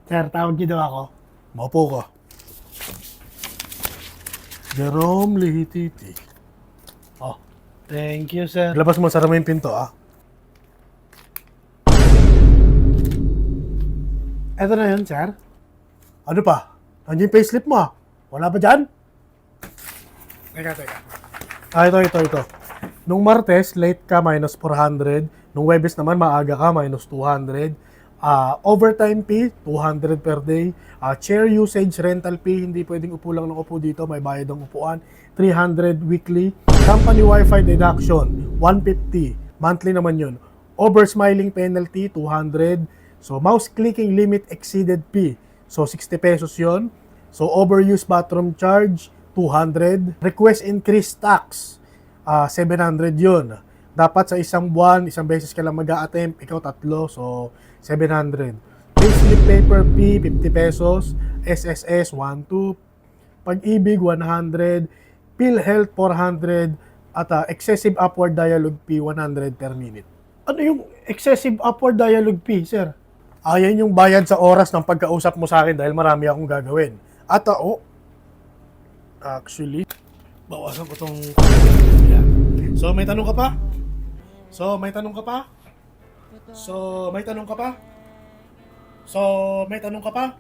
Sir, tawag niyo daw ako. Maupo ka. Jerome Lihititi. Oh, thank you, sir. Labas mo, sara mo yung pinto, ah. Eto na yun, sir. Ano pa? Nandiyan yung payslip mo, ah. Wala ba dyan? Teka. Ito. Nung Martes, late ka, minus 400. Nung Webes naman, maaga ka, minus 200. Overtime fee, 200 per day. Chair usage, rental fee, hindi pwedeng upo lang ng upo dito, may bayad ng upuan. 300 weekly. Company Wi-Fi deduction, 150. Monthly naman yun. Over-smiling penalty, 200. So, mouse clicking limit exceeded fee. So, 60 pesos yon. So, overuse bathroom charge, 200. Request increase tax, 700 yun. Dapat sa isang buwan, isang beses ka lang mag-a-attempt, ikaw tatlo, so 700. Payslip paper fee, 50 pesos. SSS, 1, 2. Pag-ibig, 100. PhilHealth, 400. At excessive upward dialogue fee, 100 per minute. Ano yung excessive upward dialogue fee, sir? Yan yung bayad sa oras ng pagkausap mo sa akin dahil marami akong gagawin. At actually, bawasan ko tong... Yan. So, may tanong ka pa? So, may tanong ka pa?